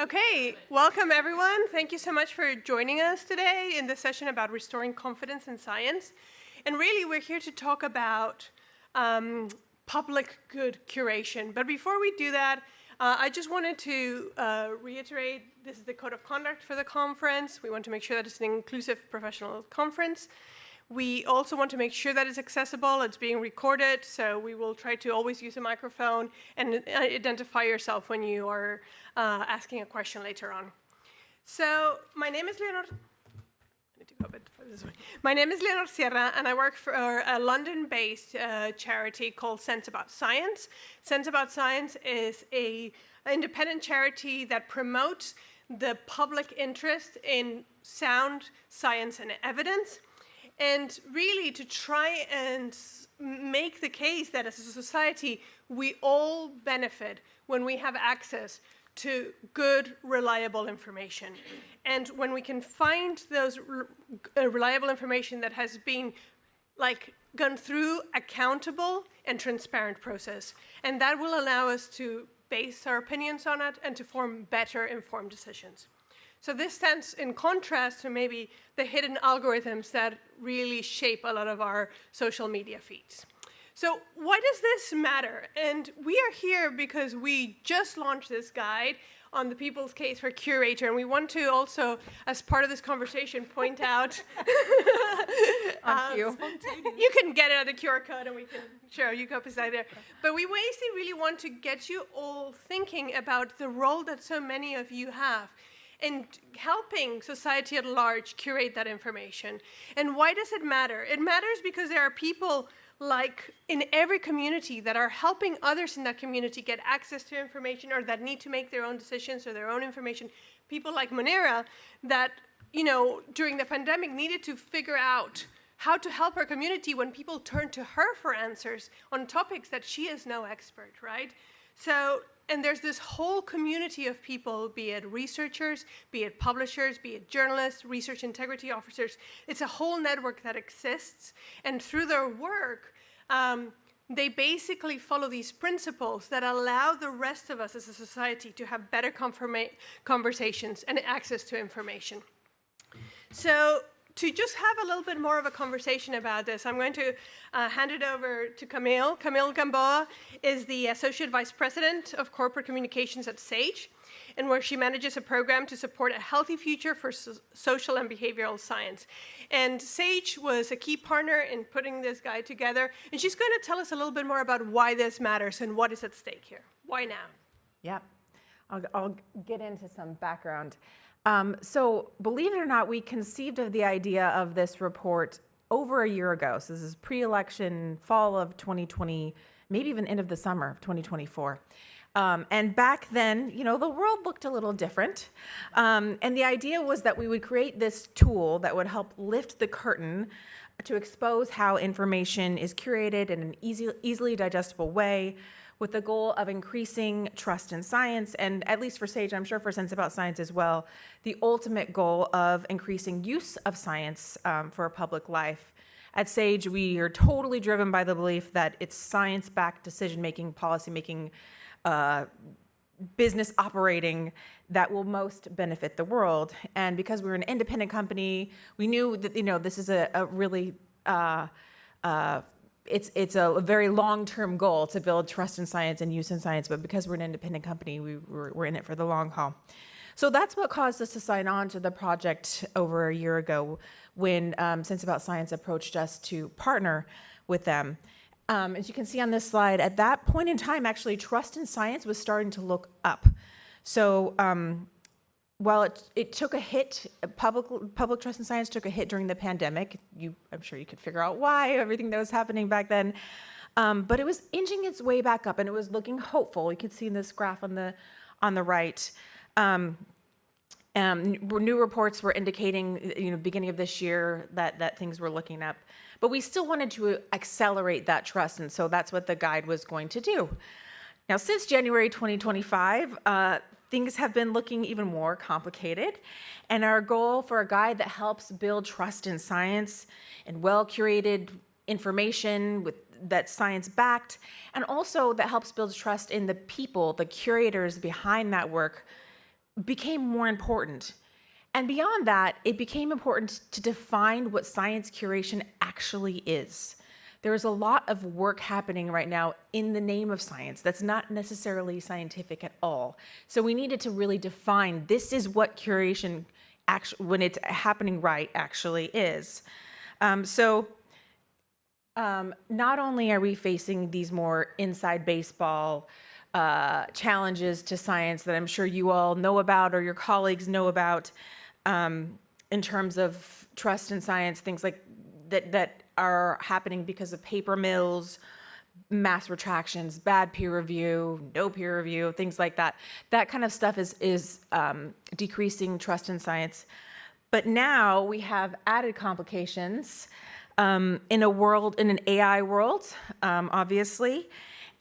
Okay, welcome everyone. Thank you so much for joining us today in this session about restoring confidence in science. And really, we're here to talk about public good curation. But before we do that, I just wanted to reiterate, this is the code of conduct for the conference. We want to make sure that it's an inclusive professional conference. We also want to make sure that it's accessible, it's being recorded, so we will try to always use a microphone and identify yourself when you are asking a question later on. So my name is Leonor. I need to go a bit further this way. My name is Leonor Sierra, and I work for a London-based charity called Sense About Science. Sense About Science is an independent charity that promotes the public interest in sound science and evidence, and really to try and make the case that as a society, we all benefit when we have access to good, reliable information. And when we can find those reliable information that has been gone through accountable and transparent process. And that will allow us to base our opinions on it and to form better informed decisions. So this stands in contrast to maybe the hidden algorithms that really shape a lot of our social media feeds. So why does this matter? And we are here because we just launched this guide on the people's case for curator, and we want to also, as part of this conversation, point out you can get it at the QR code and we can share you copies out there. But we basically really want to get you all thinking about the role that so many of you have in helping society at large curate that information. And why does it matter? It matters because there are people in every community that are helping others in that community get access to information or that need to make their own decisions or their own information. People like Monera that, during the pandemic needed to figure out how to help her community when people turn to her for answers on topics that she is no expert, right? And there's this whole community of people, be it researchers, be it publishers, be it journalists, research integrity officers. It's a whole network that exists. And through their work, they basically follow these principles that allow the rest of us as a society to have better conversations and access to information. So to just have a little bit more of a conversation about this, I'm going to hand it over to Camille. Camille Gamboa is the Associate Vice President of Corporate Communications at SAGE, and where she manages a program to support a healthy future for social and behavioral science. And SAGE was a key partner in putting this guide together, and she's going to tell us a little bit more about why this matters and what is at stake here. Why now? Yeah, I'll get into some background. So believe it or not, we conceived of the idea of this report over a year ago. So this is pre-election, fall of 2020, maybe even end of the summer of 2024. And back then, the world looked a little different. And the idea was that we would create this tool that would help lift the curtain to expose how information is curated in an easily digestible way, with the goal of increasing trust in science, and at least for SAGE, I'm sure for Sense About Science as well, the ultimate goal of increasing use of science for public life. At SAGE, we are totally driven by the belief that it's science-backed decision-making, policy-making, business operating that will most benefit the world. And because we're an independent company, we knew that this is a really it's a very long-term goal to build trust in science and use in science, but because we're an independent company, we're in it for the long haul. So that's what caused us to sign on to the project over a year ago when Sense About Science approached us to partner with them. As you can see on this slide, at that point in time, actually, trust in science was starting to look up. So while it took a hit, public trust in science took a hit during the pandemic. I'm sure you could figure out why, everything that was happening back then. But it was inching its way back up, and it was looking hopeful. You can see in this graph on the right. New reports were indicating, beginning of this year, that things were looking up. But we still wanted to accelerate that trust, and so that's what the guide was going to do. Now, since January 2025, things have been looking even more complicated, and our goal for a guide that helps build trust in science and well-curated information that's science-backed, and also that helps build trust in the people, the curators behind that work, became more important. And beyond that, it became important to define what science curation actually is. There's a lot of work happening right now in the name of science that's not necessarily scientific at all. So we needed to really define this is what curation, when it's happening right, actually is. Not only are we facing these more inside baseball challenges to science that I'm sure you all know about or your colleagues know about, in terms of trust in science, things like that are happening because of paper mills, mass retractions, bad peer review, no peer review, things like that. That kind of stuff is decreasing trust in science. But now we have added complications in an AI world, obviously.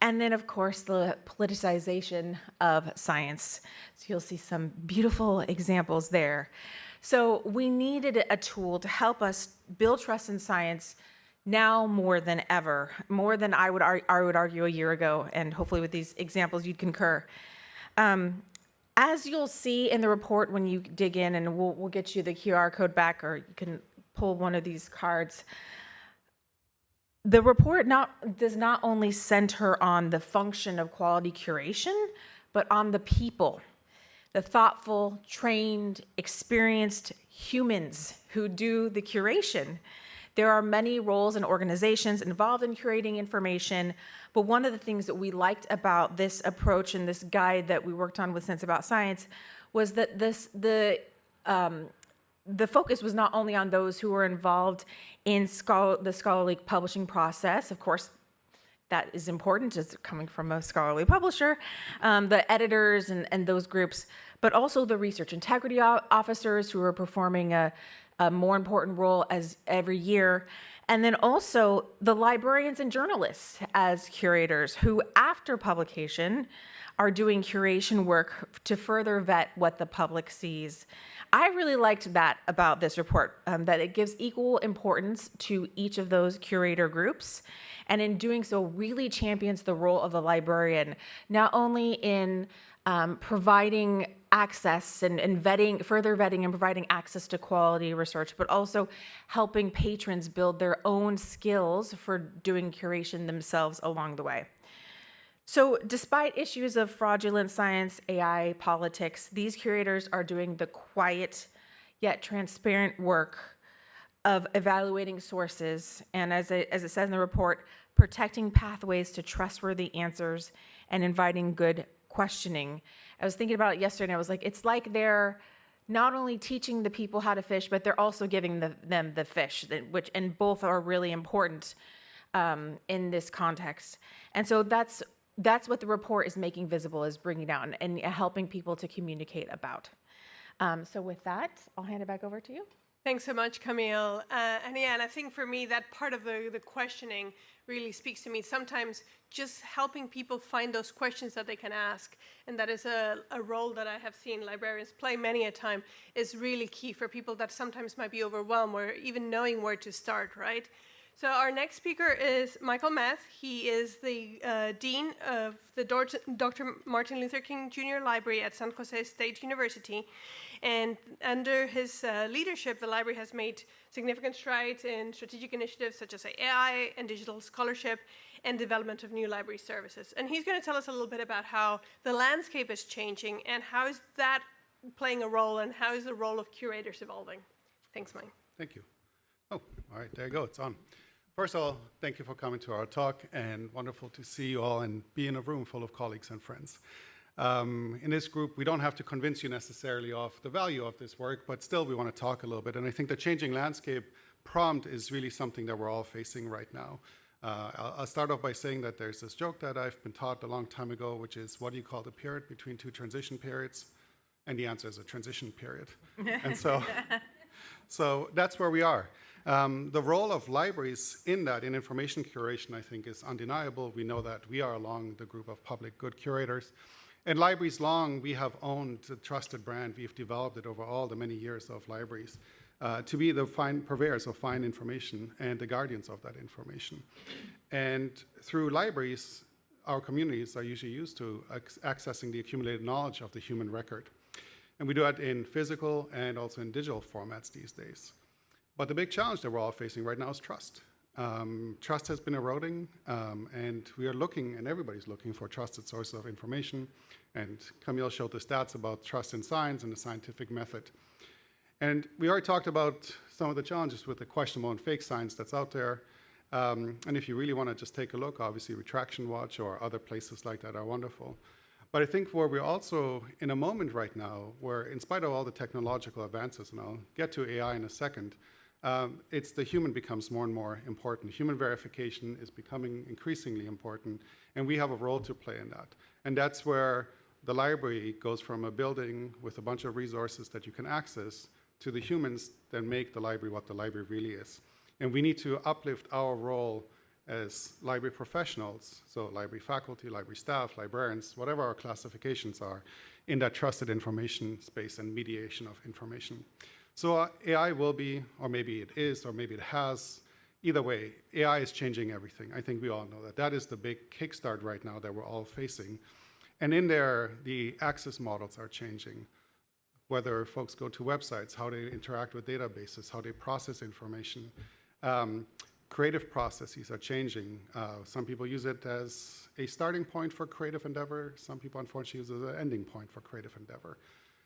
And then, of course, the politicization of science. So you'll see some beautiful examples there. So we needed a tool to help us build trust in science now more than ever, more than I would argue a year ago, and hopefully with these examples you'd concur. As you'll see in the report when you dig in, and we'll get you the QR code back, or you can pull one of these cards. The report does not only center on the function of quality curation, but on the people, the thoughtful, trained, experienced humans who do the curation. There are many roles and organizations involved in curating information, but one of the things that we liked about this approach and this guide that we worked on with Sense About Science was that the focus was not only on those who were involved in the scholarly publishing process. Of course, that is important, it's coming from a scholarly publisher, the editors and those groups, but also the research integrity officers who are performing a more important role as every year. And then also the librarians and journalists as curators who, after publication, are doing curation work to further vet what the public sees. I really liked that about this report, that it gives equal importance to each of those curator groups, and in doing so really champions the role of the librarian, not only in providing access and further vetting and providing access to quality research, but also helping patrons build their own skills for doing curation themselves along the way. So despite issues of fraudulent science, AI, politics, these curators are doing the quiet yet transparent work of evaluating sources and, as it says in the report, protecting pathways to trustworthy answers and inviting good questioning. I was thinking about it yesterday, and I was like, it's like they're not only teaching the people how to fish, but they're also giving them the fish, and both are really important in this context. And so that's what the report is making visible, is bringing down and helping people to communicate about. So with that, I'll hand it back over to you. Thanks so much, Camille. And I think for me, that part of the questioning really speaks to me. Sometimes just helping people find those questions that they can ask, and that is a role that I have seen librarians play many a time, is really key for people that sometimes might be overwhelmed or even knowing where to start, right? So our next speaker is Michael Meth. He is the Dean of the Dr. Martin Luther King Jr. Library at San Jose State University. And under his leadership, the library has made significant strides in strategic initiatives such as AI and digital scholarship and development of new library services. And he's going to tell us a little bit about how the landscape is changing and how is that playing a role, and how is the role of curators evolving. Thanks, Mike. Thank you. Oh, all right, there you go, it's on. First of all, thank you for coming to our talk, and wonderful to see you all and be in a room full of colleagues and friends. In this group, we don't have to convince you necessarily of the value of this work, but still we want to talk a little bit. And I think the changing landscape prompt is really something that we're all facing right now. I'll start off by saying that there's this joke that I've been taught a long time ago, which is, what do you call the period between two transition periods? And the answer is a transition period. And so that's where we are. The role of libraries in information curation, I think, is undeniable. We know that we are along the group of public good curators. And libraries long, we have owned the trusted brand. We've developed it over all the many years of libraries to be the fine purveyors of fine information and the guardians of that information. And through libraries, our communities are usually used to accessing the accumulated knowledge of the human record. And we do that in physical and also in digital formats these days. But the big challenge that we're all facing right now is trust. Trust has been eroding, and we are looking, and everybody's looking for trusted sources of information. And Camille showed the stats about trust in science and the scientific method. And we already talked about some of the challenges with the questionable and fake science that's out there. And if you really want to just take a look, obviously Retraction Watch or other places like that are wonderful. But I think where we're also in a moment right now, where in spite of all the technological advances, and I'll get to AI in a second, it's the human becomes more and more important. Human verification is becoming increasingly important, and we have a role to play in that. And that's where the library goes from a building with a bunch of resources that you can access to the humans that make the library what the library really is. And we need to uplift our role as library professionals, so library faculty, library staff, librarians, whatever our classifications are, in that trusted information space and mediation of information. So AI will be, or maybe it is, or maybe it has, either way, AI is changing everything. I think we all know that. That is the big kickstart right now that we're all facing. And in there, the access models are changing. Whether folks go to websites, how they interact with databases, how they process information. Creative processes are changing. Some people use it as a starting point for creative endeavor. Some people, unfortunately, use it as an ending point for creative endeavor.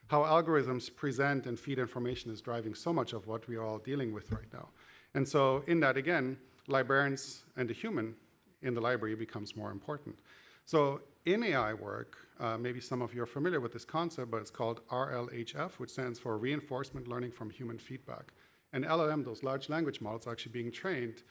How algorithms present and feed information is driving so much of what we are all dealing with right now. And so in that, again, librarians and the human in the library becomes more important. So in AI work, maybe some of you are familiar with this concept, but it's called RLHF, which stands for Reinforcement Learning from Human Feedback. And LLM, those large language models, are actually being trained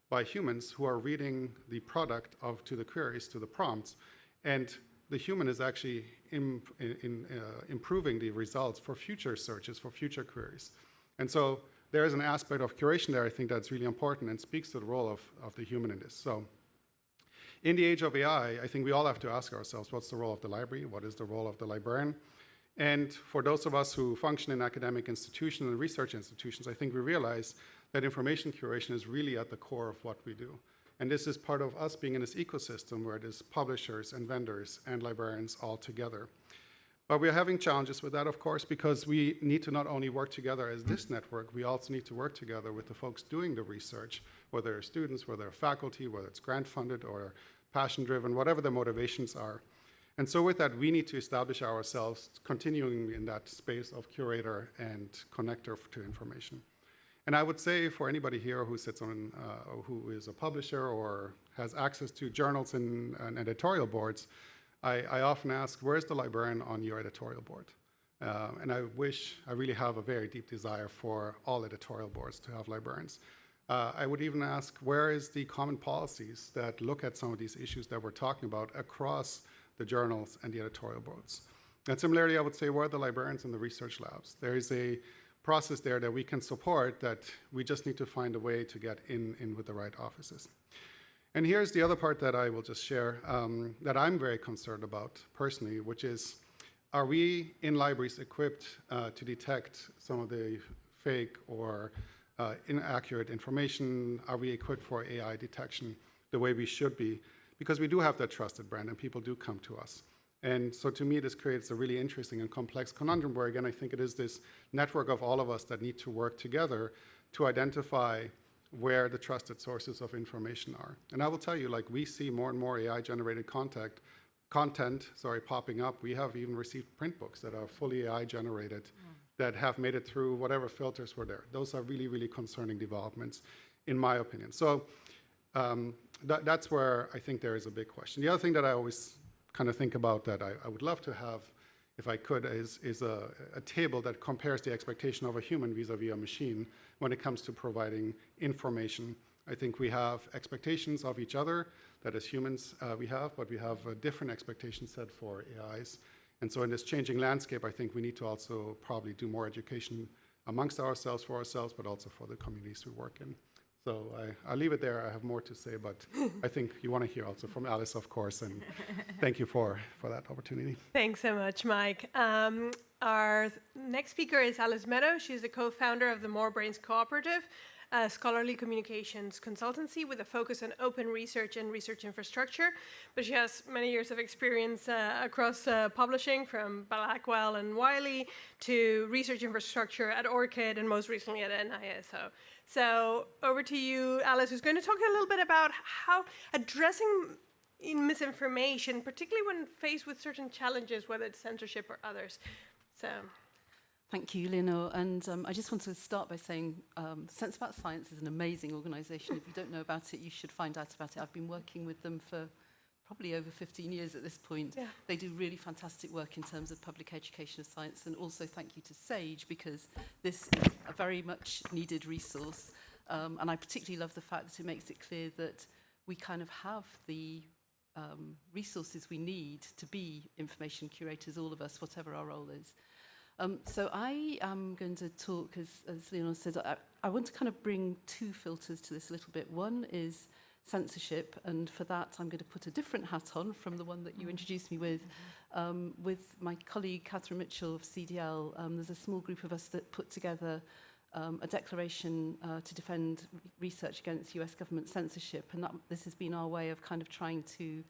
by humans who are reading the product to the queries, to the prompts, and the human is actually improving the results for future searches, for future queries. And so there is an aspect of curation there I think that's really important and speaks to the role of the human in this. So in the age of AI, I think we all have to ask ourselves, what's the role of the library? What is the role of the librarian? And for those of us who function in academic institutions and research institutions, I think we realize that information curation is really at the core of what we do. And this is part of us being in this ecosystem where it is publishers and vendors and librarians all together. But we're having challenges with that, of course, because we need to not only work together as this network, we also need to work together with the folks doing the research, whether they're students, whether they're faculty, whether it's grant-funded or passion-driven, whatever the motivations are. And so with that, we need to establish ourselves continuing in that space of curator and connector to information. And I would say for anybody here who sits on, who is a publisher or has access to journals and editorial boards, I often ask, where's the librarian on your editorial board? And I really have a very deep desire for all editorial boards to have librarians. I would even ask, where is the common policies that look at some of these issues that we're talking about across the journals and the editorial boards? And similarly, I would say, where are the librarians in the research labs? There is a process there that we can support that we just need to find a way to get in with the right offices. And here's the other part that I will just share that I'm very concerned about personally, which is, are we in libraries equipped to detect some of the fake or inaccurate information? Are we equipped for AI detection the way we should be? Because we do have that trusted brand and people do come to us. And so to me, this creates a really interesting and complex conundrum where, again, I think it is this network of all of us that need to work together to identify where the trusted sources of information are. And I will tell you, like, we see more and more AI-generated content popping up. We have even received print books that are fully AI-generated that have made it through whatever filters were there. Those are really, really concerning developments, in my opinion. So that's where I think there is a big question. The other thing that I always kind of think about that I would love to have, if I could, is a table that compares the expectation of a human vis-a-vis a machine when it comes to providing information. I think we have expectations of each other that as humans we have, but we have a different expectation set for AIs. And so in this changing landscape, I think we need to also probably do more education amongst ourselves, for ourselves, but also for the communities we work in. So I'll leave it there. I have more to say, but I think you want to hear also from Alice, of course, and thank you for that opportunity. Thanks so much, Mike. Our next speaker is Alice Meadow. She's the co-founder of the More Brains Cooperative. a scholarly communications consultancy with a focus on open research and research infrastructure. But she has many years of experience across publishing, from Blackwell and Wiley to research infrastructure at ORCID and most recently at NISO. So over to you, Alice, who's going to talk a little bit about how addressing misinformation, particularly when faced with certain challenges, whether it's censorship or others. So, thank you, Leonor. And I just want to start by saying Sense About Science is an amazing organisation. If you don't know about it, you should find out about it. I've been working with them for probably over 15 years at this point. Yeah. They do really fantastic work in terms of public education of science. And also thank you to SAGE, because this is a very much needed resource. And I particularly love the fact that it makes it clear that we kind of have the resources we need to be information curators, all of us, whatever our role is. So I am going to talk, as Leonor said, I want to kind of bring two filters to this a little bit. One is censorship, and for that I'm going to put a different hat on from the one that you introduced me with. With my colleague Catherine Mitchell of CDL, there's a small group of us that put together a declaration to defend research against US government censorship, and this has been our way of kind of trying to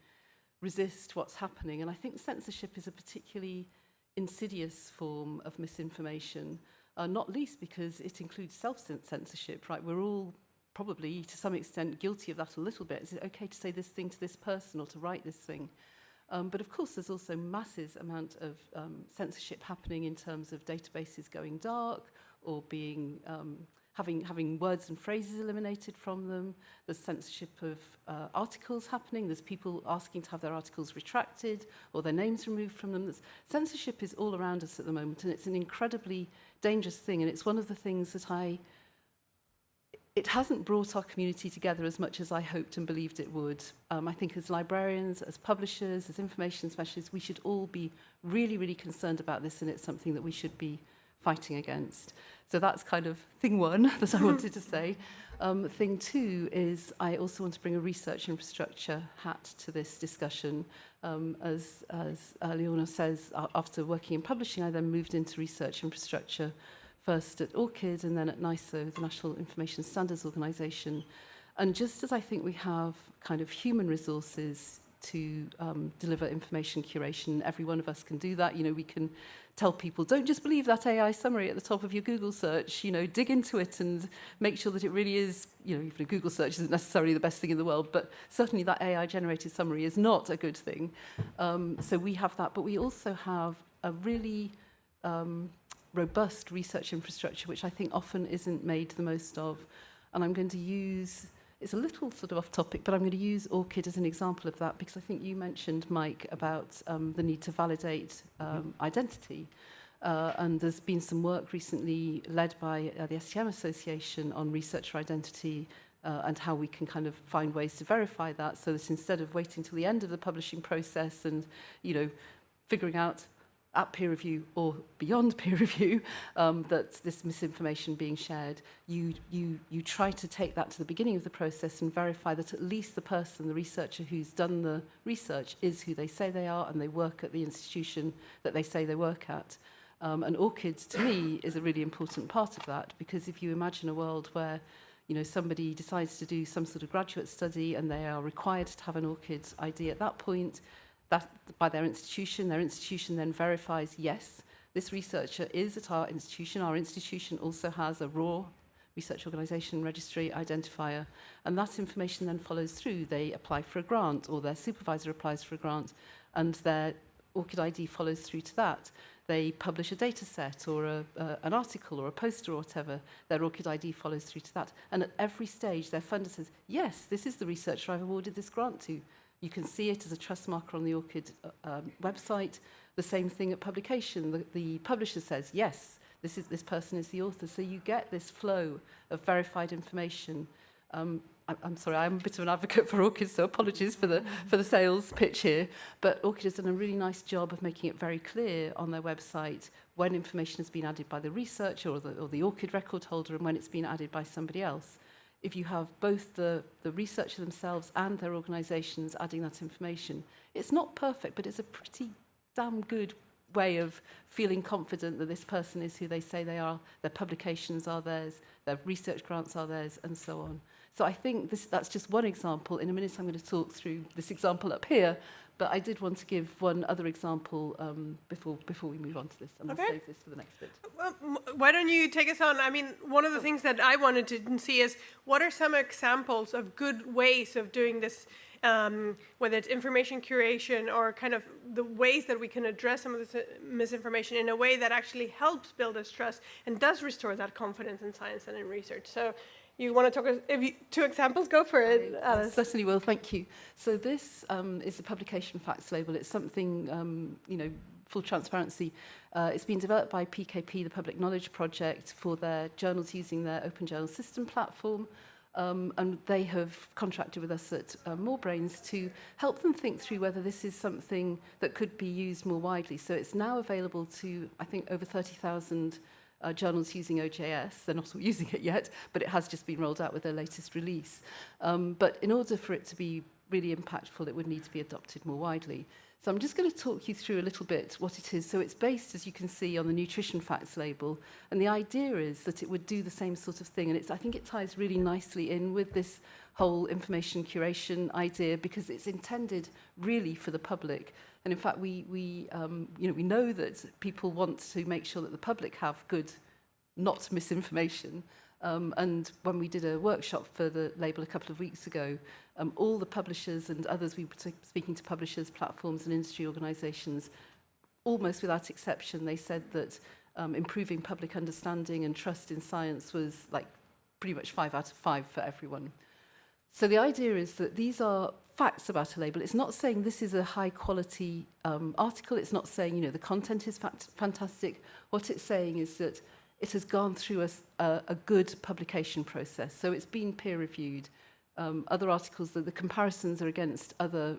resist what's happening. And I think censorship is a particularly insidious form of misinformation, not least because it includes self-censorship, right? We're all probably, to some extent, guilty of that a little bit. Is it okay to say this thing to this person or to write this thing? But of course, there's also massive amount of censorship happening in terms of databases going dark, or being having words and phrases eliminated from them. There's censorship of articles happening. There's people asking to have their articles retracted or their names removed from them. Censorship is all around us at the moment, and it's an incredibly dangerous thing. And it's one of the things that it hasn't brought our community together as much as I hoped and believed it would. I think as librarians, as publishers, as information specialists, we should all be really, really concerned about this, and it's something that we should be fighting against. So that's kind of thing one that I wanted to say. Thing two is I also want to bring a research infrastructure hat to this discussion. As Leonor says, after working in publishing, I then moved into research infrastructure, first at ORCID and then at NISO, the National Information Standards Organisation. And just as I think we have kind of human resources to deliver information curation, every one of us can do that. You know, we can tell people, don't just believe that AI summary at the top of your Google search, you know, dig into it and make sure that it really is, you know, even a Google search isn't necessarily the best thing in the world, but certainly that AI-generated summary is not a good thing. So we have that, but we also have a really robust research infrastructure, which I think often isn't made the most of. And I'm going to use, it's a little sort of off topic, but I'm going to use ORCID as an example of that, because I think you mentioned, Mike, about the need to validate identity. And there's been some work recently led by the STM Association on researcher identity and how we can kind of find ways to verify that, so that instead of waiting till the end of the publishing process and, you know, figuring out at peer review or beyond peer review, that this misinformation being shared, you try to take that to the beginning of the process and verify that at least the person, the researcher who's done the research, is who they say they are and they work at the institution that they say they work at. And ORCID, to me, is a really important part of that, because if you imagine a world where, you know, somebody decides to do some sort of graduate study and they are required to have an ORCID ID at that point, that by their institution then verifies, yes, this researcher is at our institution. Our institution also has a raw research organisation registry identifier, and that information then follows through. They apply for a grant, or their supervisor applies for a grant, and their ORCID ID follows through to that. They publish a data set or an article or a poster or whatever, their ORCID ID follows through to that. And at every stage, their funder says, yes, this is the researcher I've awarded this grant to. You can see it as a trust marker on the ORCID website. The same thing at publication. The publisher says, yes, this person is the author. So you get this flow of verified information. I'm sorry, I'm a bit of an advocate for ORCID, so apologies for the sales pitch here. But ORCID has done a really nice job of making it very clear on their website when information has been added by the researcher or the ORCID record holder, and when it's been added by somebody else. If you have both the researcher themselves and their organisations adding that information, it's not perfect, but it's a pretty damn good way of feeling confident that this person is who they say they are, their publications are theirs, their research grants are theirs, and so on. So I think that's just one example. In a minute, I'm going to talk through this example up here, but I did want to give one other example before we move on to this, and I'll save this for the next bit. Well, why don't you take us on? I mean, one of the things that I wanted to see is what are some examples of good ways of doing this, whether it's information curation or kind of the ways that we can address some of this misinformation in a way that actually helps build this trust and does restore that confidence in science and in research. So you want to talk, two examples, go for it, Alice. Certainly will, thank you. So this is the publication facts label. It's something, full transparency. It's been developed by PKP, the Public Knowledge Project, for their journals using their Open Journal System platform. And they have contracted with us at More Brains to help them think through whether this is something that could be used more widely. So it's now available to, I think, over 30,000 journals using OJS. They're not all using it yet, but it has just been rolled out with their latest release. But in order for it to be really impactful, it would need to be adopted more widely. So I'm just going to talk you through a little bit what it is. So it's based, as you can see, on the nutrition facts label. And the idea is that it would do the same sort of thing. And I think it ties really nicely in with this whole information curation idea, because it's intended really for the public. And in fact, we know that people want to make sure that the public have good, not misinformation. And when we did a workshop for the label a couple of weeks ago, all the publishers and others, we were speaking to publishers, platforms and industry organisations, almost without exception, they said that improving public understanding and trust in science was like pretty much 5 out of 5 for everyone. So the idea is that these are facts about a label. It's not saying this is a high quality article. It's not saying, the content is fantastic. What it's saying is that it has gone through a good publication process. So it's been peer reviewed. Other articles, the comparisons are against other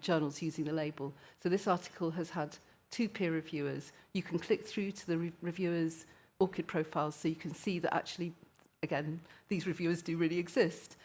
journals using the label. So this article has had 2 peer reviewers. You can click through to the reviewers' ORCID profiles so you can see that actually, again, these reviewers do really exist.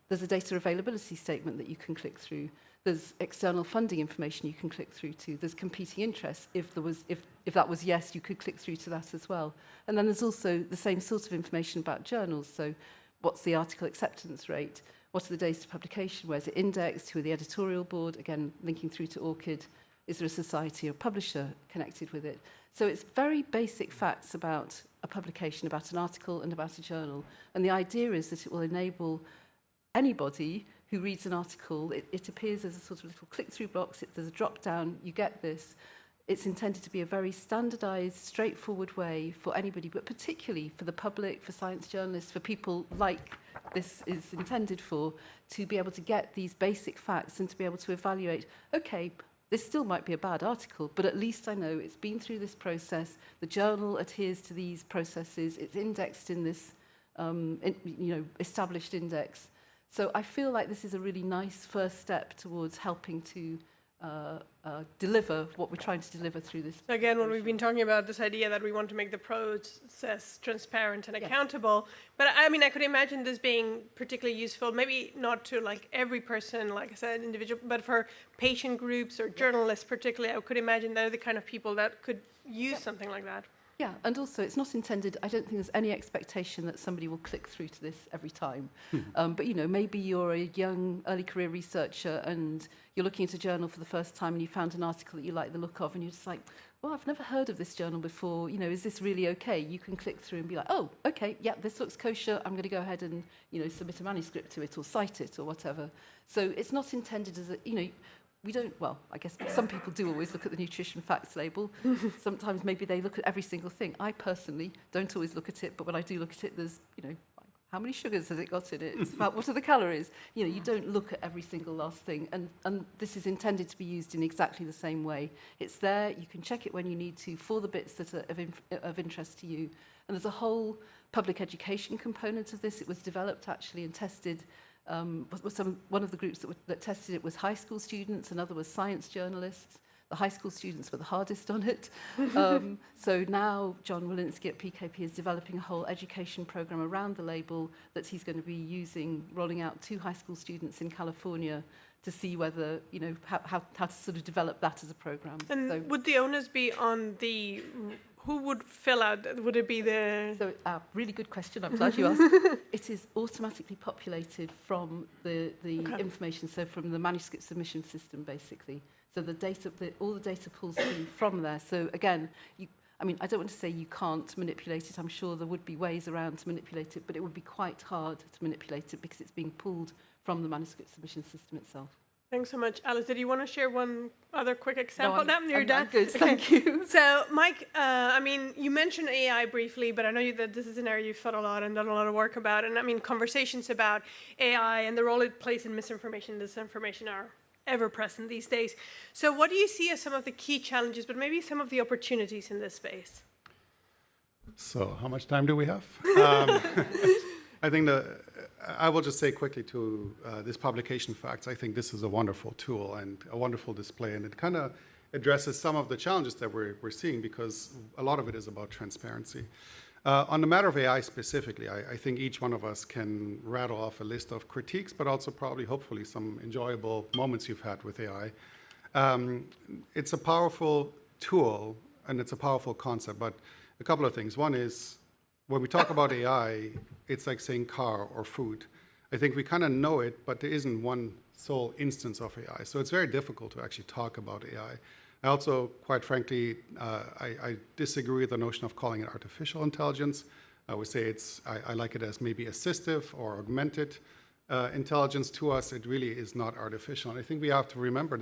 There's a data availability statement that you can click through. There's external funding information you can click through to. There's competing interests. If that was yes, you could click through to that as well. And then there's also the same sort of information about journals. So what's the article acceptance rate? What are the days to publication? Where's it indexed? Who are the editorial board? Again, linking through to ORCID. Is there a society or publisher connected with it? So it's very basic facts about a publication, about an article and about a journal. And the idea is that it will enable anybody who reads an article, it appears as a sort of little click-through box. There's a drop-down, you get this. It's intended to be a very standardised, straightforward way for anybody, but particularly for the public, for science journalists, for people like this is intended for, to be able to get these basic facts and to be able to evaluate, okay, this still might be a bad article, but at least I know it's been through this process, the journal adheres to these processes, it's indexed in this established index. So I feel like this is a really nice first step towards helping to deliver what we're trying to deliver through this. Again, when we've been talking about this idea that we want to make the process transparent and accountable, but I mean, I could imagine this being particularly useful, maybe not to like every person, like I said, individual, but for patient groups or journalists particularly, I could imagine they're the kind of people that could use something like that. Yeah, and also it's not intended, I don't think there's any expectation that somebody will click through to this every time. But, maybe you're a young early career researcher and you're looking at a journal for the first time and you found an article that you like the look of and you're just like, well, I've never heard of this journal before. Is this really okay? You can click through and be like, oh, okay, yeah, this looks kosher. I'm going to go ahead and, submit a manuscript to it or cite it or whatever. So it's not intended as we don't, well, I guess some people do always look at the nutrition facts label. Sometimes maybe they look at every single thing. I personally don't always look at it, but when I do look at it, there's, how many sugars has it got in it? It's about what are the calories? You don't look at every single last thing. And this is intended to be used in exactly the same way. It's there, you can check it when you need to for the bits that are of interest to you. And there's a whole public education component of this. It was developed actually and tested. One of the groups that tested it was high school students, another was science journalists. The high school students were the hardest on it. So now John Walensky at PKP is developing a whole education program around the label that he's going to be rolling out to high school students in California to see whether, how to sort of develop that as a program. And So, would the onus be on who would fill out? Would it be the... really good question. I'm glad you asked. It is automatically populated from the information, so from the manuscript submission system, basically. So the data, all the data pulls through from there. So again, I don't want to say you can't manipulate it. I'm sure there would be ways around to manipulate it, but it would be quite hard to manipulate it because it's being pulled from the manuscript submission system itself. Thanks so much. Alice, did you want to share one other quick example? No, you're done? I'm good, thank you. So, Mike, you mentioned AI briefly, but I know that this is an area you've thought a lot and done a lot of work about. And conversations about AI and the role it plays in misinformation and disinformation are ever present these days. So what do you see as some of the key challenges, but maybe some of the opportunities in this space? So how much time do we have? I think I will just say quickly to this publication facts, I think this is a wonderful tool and a wonderful display, and it kind of addresses some of the challenges that we're seeing because a lot of it is about transparency. On the matter of AI specifically, I think each one of us can rattle off a list of critiques, but also probably, hopefully, some enjoyable moments you've had with AI. It's a powerful tool, and it's a powerful concept, but a couple of things. One is, when we talk about AI, it's like saying car or food. I think we kind of know it, but there isn't one sole instance of AI. So it's very difficult to actually talk about AI. I also, quite frankly, I disagree with the notion of calling it artificial intelligence. I would say I like it as maybe assistive or augmented intelligence. To us, it really is not artificial. And I think we have to remember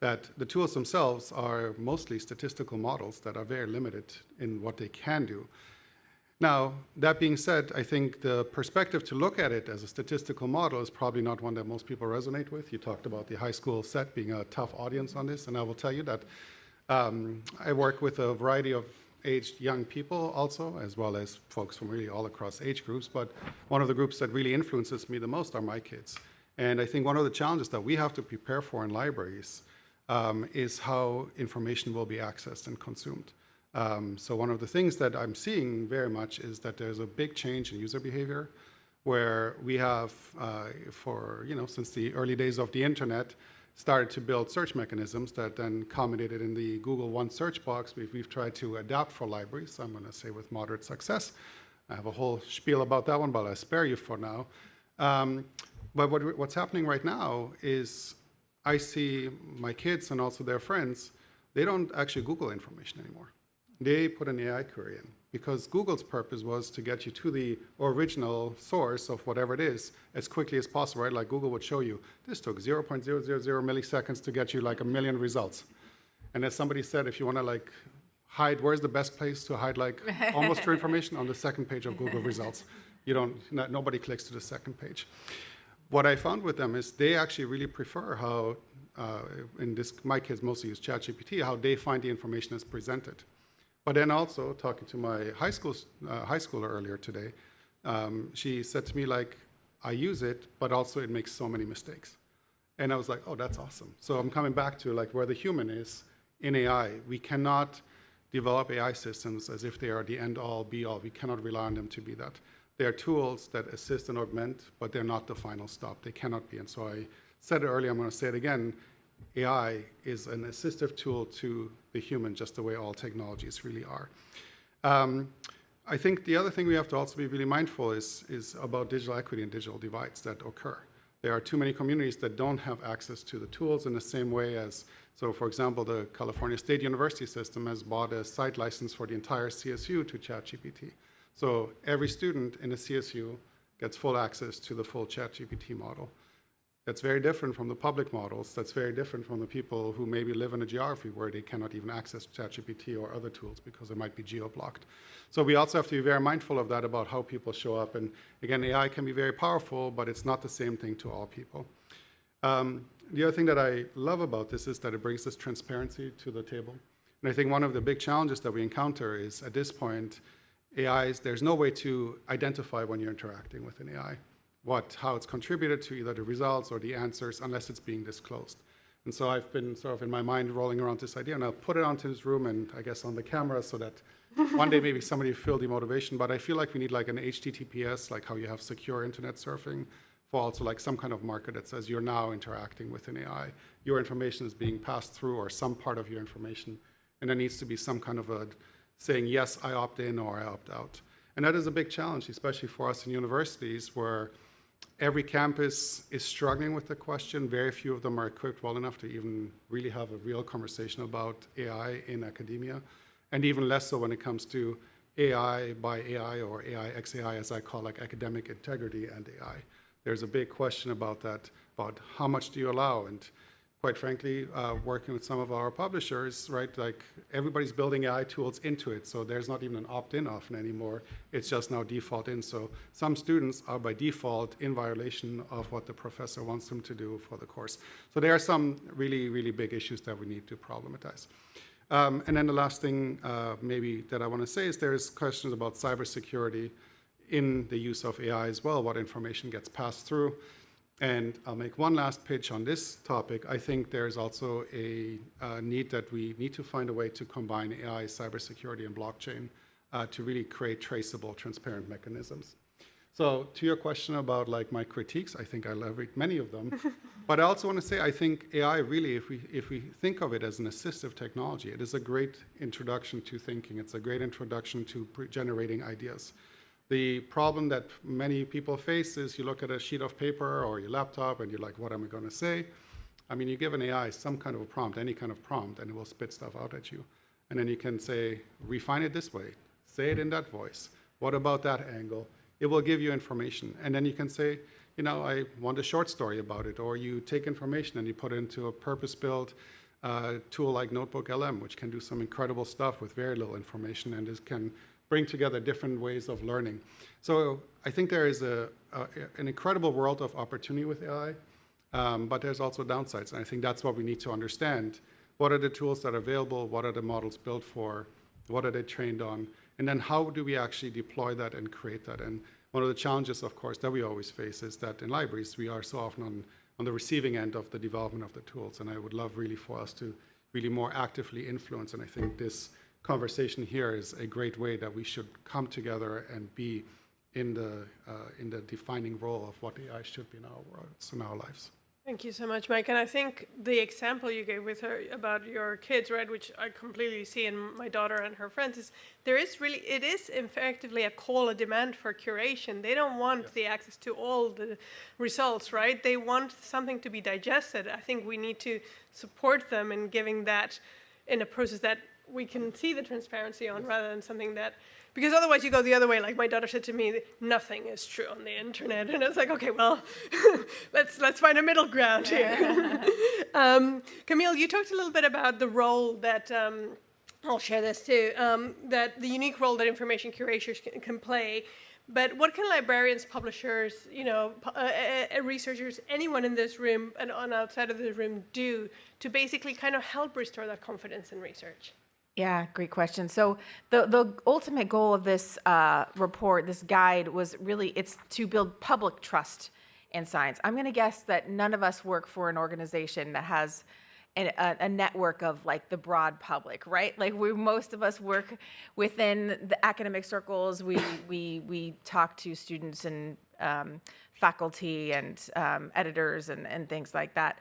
that the tools themselves are mostly statistical models that are very limited in what they can do. Now, that being said, I think the perspective to look at it as a statistical model is probably not one that most people resonate with. You talked about the high school set being a tough audience on this, and I will tell you that I work with a variety of aged young people also, as well as folks from really all across age groups, but one of the groups that really influences me the most are my kids. And I think one of the challenges that we have to prepare for in libraries is how information will be accessed and consumed. So one of the things that I'm seeing very much is that there's a big change in user behavior, where we have, since the early days of the internet, started to build search mechanisms that then culminated in the Google One search box we've tried to adapt for libraries. I'm going to say with moderate success. I have a whole spiel about that one, but I'll spare you for now. But what's happening right now is I see my kids and also their friends, they don't actually Google information anymore. They put an AI query in, because Google's purpose was to get you to the original source of whatever it is as quickly as possible, right? Like Google would show you, this took 0.000 milliseconds to get you like 1 million results. And as somebody said, if you want to hide, where's the best place to hide almost your information? On the second page of Google results. Nobody clicks to the second page. What I found with them is they actually really prefer how, my kids mostly use ChatGPT, how they find the information is presented. But then also, talking to my high schooler earlier today, she said to me, I use it, but also it makes so many mistakes. And I was like, oh, that's awesome. So I'm coming back to where the human is in AI. We cannot develop AI systems as if they are the end-all, be-all. We cannot rely on them to be that. They are tools that assist and augment, but they're not the final stop. They cannot be. And so I said it earlier, I'm going to say it again. AI is an assistive tool to the human, just the way all technologies really are. I think the other thing we have to also be really mindful is about digital equity and digital divides that occur. There are too many communities that don't have access to the tools in the same way as, so for example, the California State University system has bought a site license for the entire CSU to ChatGPT. So every student in the CSU gets full access to the full ChatGPT model. That's very different from the public models. That's very different from the people who maybe live in a geography where they cannot even access ChatGPT or other tools because they might be geo-blocked. So we also have to be very mindful of that, about how people show up. And again, AI can be very powerful, but it's not the same thing to all people. The other thing that I love about this is that it brings this transparency to the table. And I think one of the big challenges that we encounter is, at this point, there's no way to identify when you're interacting with an AI. How it's contributed to either the results or the answers, unless it's being disclosed. And so I've been sort of in my mind rolling around this idea, and I'll put it onto this room and I guess on the camera so that one day maybe somebody will feel the motivation. But I feel like we need like an HTTPS, like how you have secure internet surfing, for also like some kind of marker that says you're now interacting with an AI. Your information is being passed through, or some part of your information. And there needs to be some kind of a saying, yes, I opt in or I opt out. And that is a big challenge, especially for us in universities where every campus is struggling with the question. Very few of them are equipped well enough to even really have a real conversation about AI in academia, and even less so when it comes to AI by AI or AI x AI, as I call like academic integrity and AI. There's a big question about that, about how much do you allow? And quite frankly, working with some of our publishers, right, like everybody's building AI tools into it, so there's not even an opt-in often anymore. It's just now default in. So some students are by default in violation of what the professor wants them to do for the course. So there are some really, really big issues that we need to problematize. And then the last thing maybe that I want to say is there's questions about cybersecurity in the use of AI as well, what information gets passed through. And I'll make one last pitch on this topic. I think there's also a need that we need to find a way to combine AI, cybersecurity, and blockchain to really create traceable, transparent mechanisms. So to your question about like my critiques, I think I leveraged many of them. But I also want to say, I think AI really, if we think of it as an assistive technology, it is a great introduction to thinking. It's a great introduction to generating ideas. The problem that many people face is you look at a sheet of paper or your laptop and you're like, what am I going to say? I mean, you give an AI some kind of a prompt, any kind of prompt, and it will spit stuff out at you. And then you can say, refine it this way, say it in that voice. What about that angle? It will give you information. And then you can say, you know, I want a short story about it. Or you take information and you put it into a purpose-built tool like Notebook LM, which can do some incredible stuff with very little information, and it can bring together different ways of learning. So I think there is an incredible world of opportunity with AI, but there's also downsides. And I think that's what we need to understand. What are the tools that are available? What are the models built for? What are they trained on? And then how do we actually deploy that and create that? And one of the challenges, of course, that we always face is that in libraries, we are so often on the receiving end of the development of the tools. And I would love really for us to really more actively influence. And I think this conversation here is a great way that we should come together and be in the defining role of what AI should be in our worlds, in our lives. Thank you so much, Mike. And I think the example you gave with her about your kids, right, which I completely see in my daughter and her friends, is it is effectively a call, a demand for curation. They don't want the access to all the results, right? They want something to be digested. I think we need to support them in giving that in a process that we can see the transparency on, rather than something that, because otherwise you go the other way. Like my daughter said to me, nothing is true on the internet. And it's like, okay, well, let's find a middle ground here. Camille, you talked a little bit about the role that, I'll share this too, that the unique role that information curators can play. But what can librarians, publishers, researchers, anyone in this room and on outside of this room do to basically kind of help restore that confidence in research? Yeah, great question. So the ultimate goal of this report, this guide, was really, it's to build public trust in science. I'm going to guess that none of us work for an organization that has a network of like the broad public, right? Like most of us work within the academic circles. We talk to students and faculty and editors and things like that.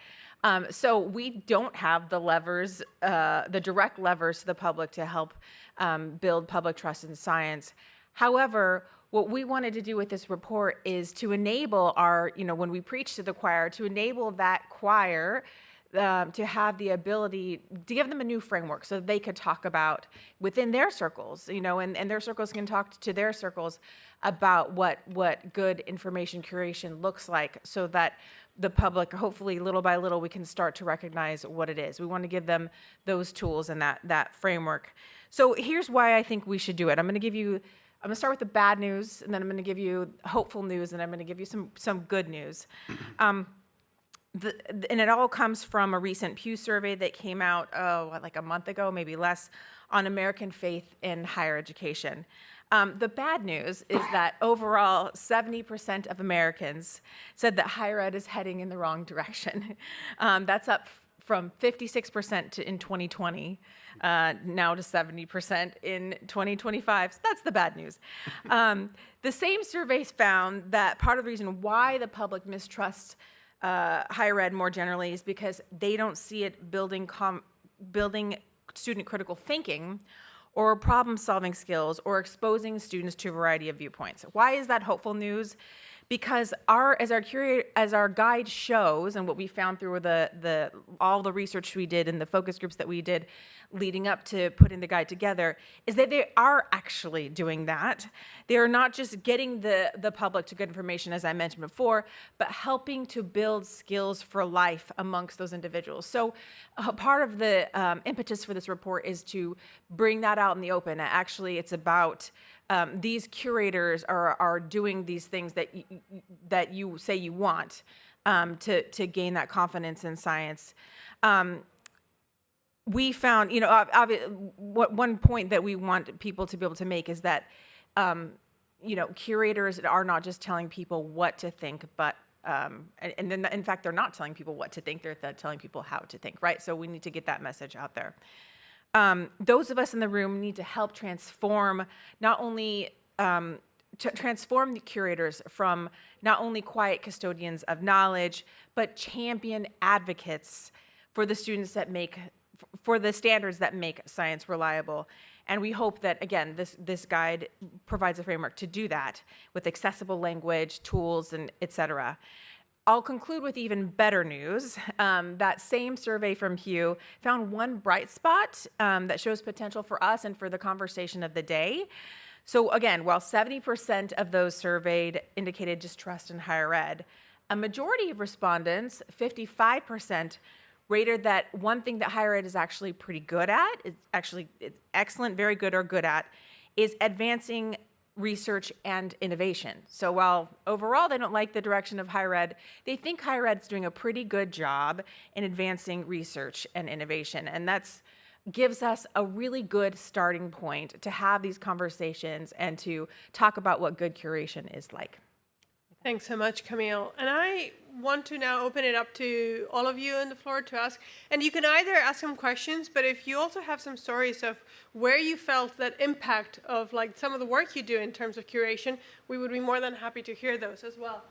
So we don't have the levers, the direct levers to the public to help build public trust in science. However, what we wanted to do with this report is to enable our, when we preach to the choir, to enable that choir to have the ability to give them a new framework so that they could talk about within their circles, and their circles can talk to their circles about what good information curation looks like, so that the public, hopefully little by little, we can start to recognize what it is. We want to give them those tools and that framework. So here's why I think we should do it. I'm going to start with the bad news, and then I'm going to give you hopeful news, and I'm going to give you some good news. And it all comes from a recent Pew survey that came out, like a month ago, maybe less, on American faith in higher education. The bad news is that overall, 70% of Americans said that higher ed is heading in the wrong direction. That's up from 56% in 2020, now to 70% in 2025. So that's the bad news. The same surveys found that part of the reason why the public mistrusts higher ed more generally is because they don't see it building student critical thinking or problem-solving skills or exposing students to a variety of viewpoints. Why is that hopeful news? Because as our guide shows, and what we found through all the research we did and the focus groups that we did leading up to putting the guide together, is that they are actually doing that. They are not just getting the public to good information, as I mentioned before, but helping to build skills for life amongst those individuals. So part of the impetus for this report is to bring that out in the open. Actually, it's about these curators are doing these things that you say you want to gain that confidence in science. We found, one point that we want people to be able to make is that, curators are not just telling people what to think, but and then in fact they're not telling people what to think; they're telling people how to think, right? So we need to get that message out there. Those of us in the room need to help transform not only transform the curators from not only quiet custodians of knowledge, but champion advocates for the for the standards that make science reliable. And we hope that, again, this guide provides a framework to do that with accessible language, tools, and et cetera. I'll conclude with even better news. That same survey from Hugh found one bright spot that shows potential for us and for the conversation of the day. So again, while 70% of those surveyed indicated distrust in higher ed, a majority of respondents, 55%, rated that one thing that higher ed is actually pretty good at, it's excellent, very good, or good at, is advancing research and innovation. So while overall they don't like the direction of higher ed, they think higher ed is doing a pretty good job in advancing research and innovation. And that's gives us a really good starting point to have these conversations and to talk about what good curation is like. Thanks so much, Camille. And I want to now open it up to all of you on the floor to ask. And you can either ask some questions, but if you also have some stories of where you felt that impact of like some of the work you do in terms of curation, we would be more than happy to hear those as well.